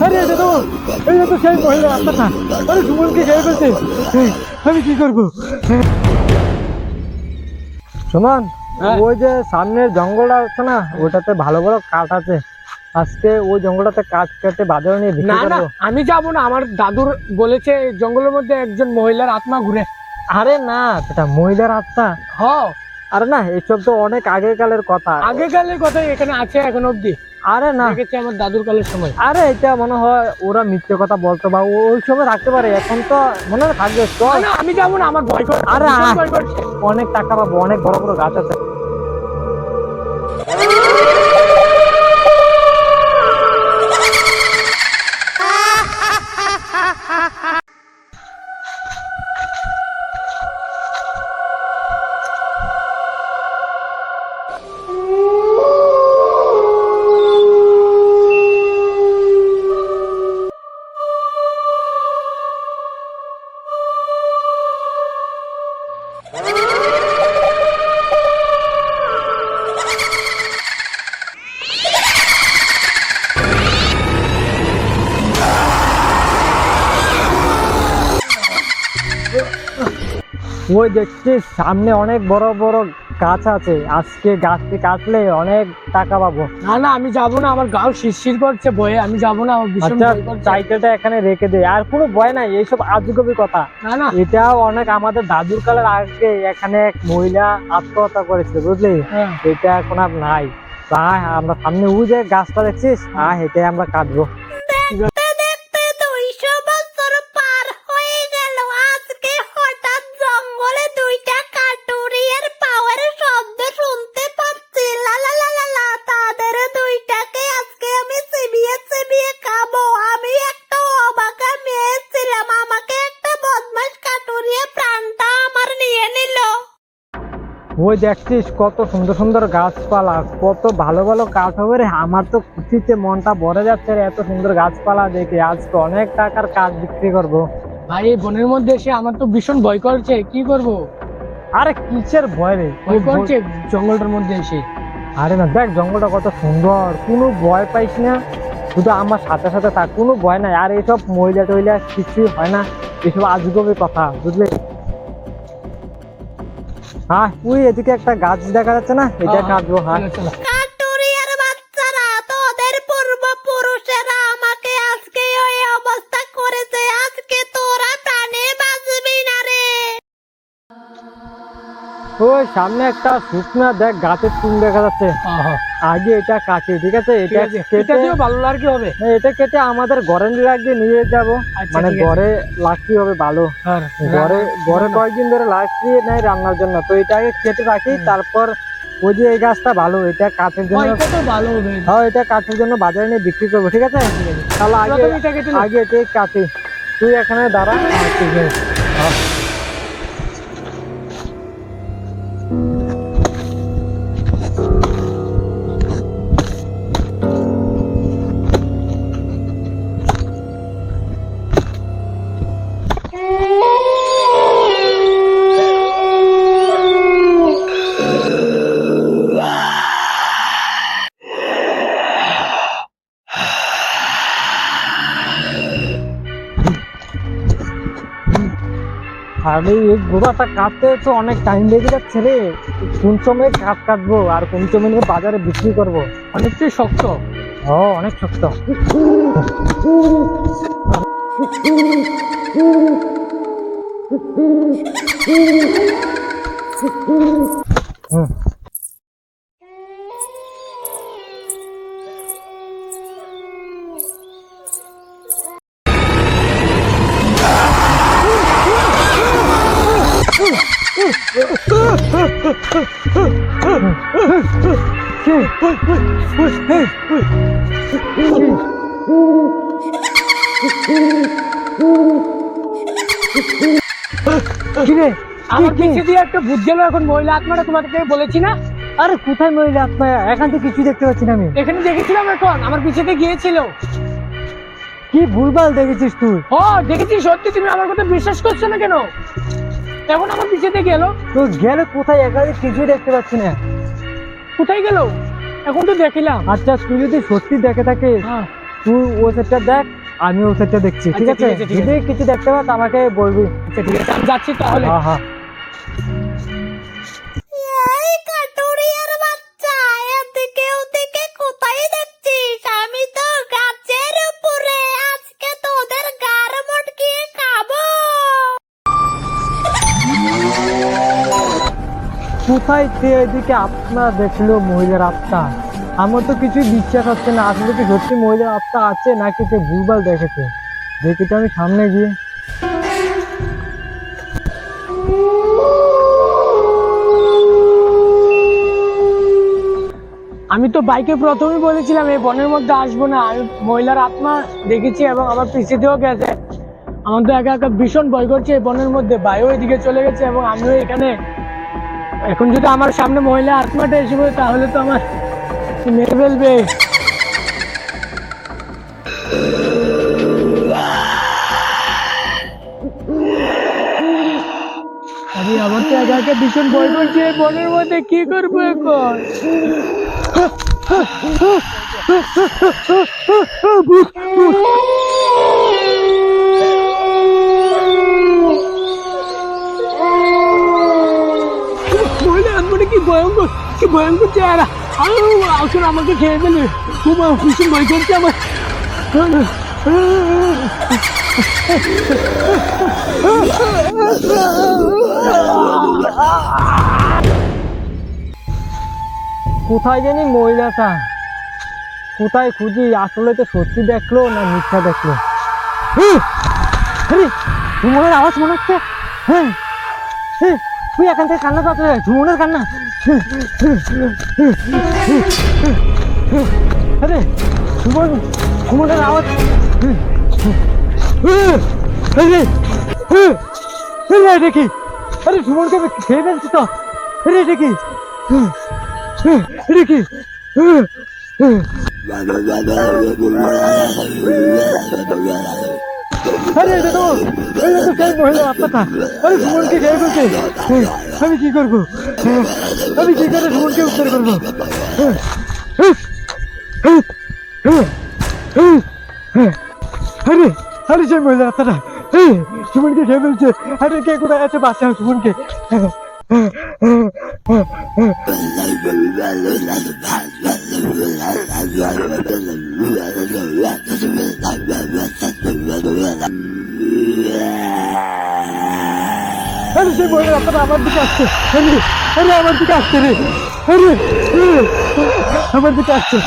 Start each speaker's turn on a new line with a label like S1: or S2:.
S1: আরে এটা তো সেই মহিলা রাস্তা না। আরে সুমনকে খেয়ে ফেলছে, আমি কি করবো? সুমন, ওই যে সামনের জঙ্গলটা আছে না, ওটাতে ভালো ভালো কাঠ আছে। আজকে ওই জঙ্গলটাতে কাঠ কেটে বাজারে নিয়ে বিক্রি করবো।
S2: আমি যাবো না, আমার দাদুর বলেছে জঙ্গলের মধ্যে একজন মহিলার আত্মা ঘুরে।
S1: আরে না, এটা মহিলার আত্মা। আরে না, এসব তো অনেক আগেকালের কথা।
S2: আগেকালের কথা এখানে আছে এখন অব্দি?
S1: আরে না,
S2: দেখেছি আমার দাদুর কালের সময়।
S1: আরে এটা মনে হয় ওরা মিথ্যে কথা বলতো, বা ওই সময় রাখতে পারে, এখন তো মনে হয় থাকবে।
S2: না আমি যাবো না, আমার ভয় করছে।
S1: আরে
S2: ভয় করছে।
S1: অনেক টাকা পাবো, অনেক বড় বড় গাছ আছে। ওই দেখছি সামনে অনেক বড় বড় গাছ আছে, আজকে গাছটি কাটলে অনেক টাকা পাবো।
S2: না আমি যাবো না, আমার গাও শিরশির করছে ভয়ে, আমি যাবো না।
S1: আচ্ছা, চাইতেটা এখানে রেখে দে, আর কোনো ভয় নাই, এইসব আজগুবি কথা।
S2: না
S1: এটাও অনেক আমাদের দাদুর কালের আগে এখানে এক মহিলা আত্মহত্যা করেছিল, বুঝলি? এটা এখন আর নাই। আমরা সামনে ওই যে গাছটা দেখছিস, এটাই আমরা কাটবো। ওই দেখছিস কত সুন্দর সুন্দর গাছপালা, কত ভালো ভালো কাঠ হবে রে। আমার তো খুশিতে মনটা ভরে যাচ্ছে রে, এত সুন্দর গাছপালা দেখে। আজকে অনেক টাকার কাঠ বিক্রি করবো।
S2: ভাই এই বনের মধ্যে এসে আমার তো ভীষণ ভয় করছে, কি করব?
S1: আরে কিসের ভয় রে?
S2: ভয় করছে জঙ্গলটার মধ্যে এসে।
S1: আরে না, দেখ জঙ্গলটা কত সুন্দর, কোনো ভয় পাইস না, শুধু আমার সাথে সাথে থাক, কোনো ভয় নাই। আর এইসব মহিলা টহিলা কিছুই হয় না, এসব আজগুবি কথা, বুঝলি? ওই এদিকে একটা গাছ দেখা যাচ্ছে না, এটা কাটবো। ওই সামনে একটা শুকনা দেখ গাছের চুন দেখা যাচ্ছে, আগে এটা কাটে, ঠিক আছে? এটা কেটে
S2: ভালো আর কি হবে?
S1: এটা কেটে আমাদের ঘরে লাগিয়ে নিয়ে যাবো, মানে ঘরে লাকড়ি হবে ভালো। ঘরে কয়েকদিন ধরে লাকড়ি নেয় রান্নার জন্য, তো এটা আগে কেটে রাখি, তারপর ওই যে এই গাছটা ভালো, এটা কাঠের জন্য
S2: ভালো হবে।
S1: এটা কাঠের জন্য বাজারে নিয়ে বিক্রি করবো, ঠিক আছে? তাহলে আগে এটা কাটি, তুই এখানে দাঁড়া। ঠিক আছে, আরে এই গোড়াটা কাটতে তো অনেক টাইম লেগে যাচ্ছে রে। কোন সময় কাঠ কাটবো আর কোন সময় নিয়ে বাজারে বিক্রি করবো?
S2: অনেকটাই শক্ত।
S1: অনেক শক্ত।
S2: আমার পিছে দিয়ে একটা ভূত গেল, এখন মহিলা আত্মাটা তোমাকে বলেছি না?
S1: আরে কোথায় মহিলা আত্মা? এখান থেকে কিছু দেখতে পাচ্ছি না আমি।
S2: এখানে দেখেছিলাম, এখন আমার পিছেতে গিয়েছিল।
S1: কি ভুলভাল দেখেছিস তুই?
S2: ও দেখেছি, সত্যি তুমি আমার কথা বিশ্বাস করছো না কেন? এখন আমার পিছেতে গেল।
S1: তো গেলে কোথায়? একাধিক কিছুই দেখতে পাচ্ছি না।
S2: কোথায় গেল? এখন তো দেখিলাম।
S1: আচ্ছা তুই যদি সত্যি দেখে থাকিস
S2: হ্যাঁ
S1: তুই ও সেটটা দেখ, আমি ও সেটটা দেখছি, ঠিক
S2: আচ্ছা,
S1: আছে?
S2: ঠিক আছে।
S1: যদি কিছু দেখতে পাস আমাকে বলবি।
S2: আচ্ছা ঠিক আছে, আমি যাচ্ছি তাহলে।
S1: হ্যাঁ হ্যাঁ।
S3: এই কাটুরিয়ার বাচ্চা, এদিকে ওদিকে কোথায় দেখছিস? আমি তো গাছের উপরে, আজকে তোদের গাড় মটকিয়ে খাবো।
S1: কোথায় সে এদিকে আত্মা দেখলো, মহিলার আত্মা? আমার তো কিছুই বিশ্বাস হচ্ছে না, আসলে কি সত্যি মহিলার আত্মা আছে নাকি সে ভুলভাল দেখেছে? দেখি তো আমি সামনে গিয়ে।
S2: আমি তো বাইকে প্রথমেই বলেছিলাম এই বনের মধ্যে আসবো না। আমি মহিলার আত্মা দেখেছি এবং আমার পিছে দিয়েও গেছে। আমার তো একা একা ভীষণ ভয় করছে এই বনের মধ্যে। ভাইও এদিকে চলে গেছে এবং আমিও এখানে। এখন যদি আমার সামনে মহিলা আত্মাটা এসে পড়ে তাহলে তো আমার মেরে ফেলবে। আরে আমার তো একা একা ভীষণ ভয় করছে এই বনের মধ্যে, কি করবো এখন? মহিলা আত্মাটা কি ভয়ঙ্কর, কি ভয়ঙ্কর চেহারা! আসলে আমাকে খেয়ে ফেলে। খুব ভীষণ ভয় করছে আমার।
S1: কোথায় জানি মহিলাটা, কোথায় খুঁজি? আসলে তো সত্যি দেখলো না মিথ্যা দেখলো? আরে ঝুমনের আওয়াজ মনে হচ্ছে। হ্যাঁ তুই এখান থেকে কান্না পাচ্ছে, ঝুমনের কান্না। আরে ঝুমনের আওয়াজ। এটা কি? আরে ঝুমনকে খেয়ে ফেলছি তো। আরে এটা কি? এটা কি? আরে এটা তো সেই মহিলার আত্মাটা। আরে ঝুমনকে খেয়ে ফেলছে। আমি কি করবো? আমি কি করে ঝুমনকে উদ্ধার করবো? আরে আরে সেই মহিলার আত্মাটা ঝুমনকে খেয়ে ফেলছে। আরে কে কোথায় আছে? বাঁচাও ঝুমনকে। আরে সেই মহিলার আত্মাটা আমার দিকে আসছে। আরে আরে আমার দিকে আসছে রে। আরে আমার দিকে আসছে।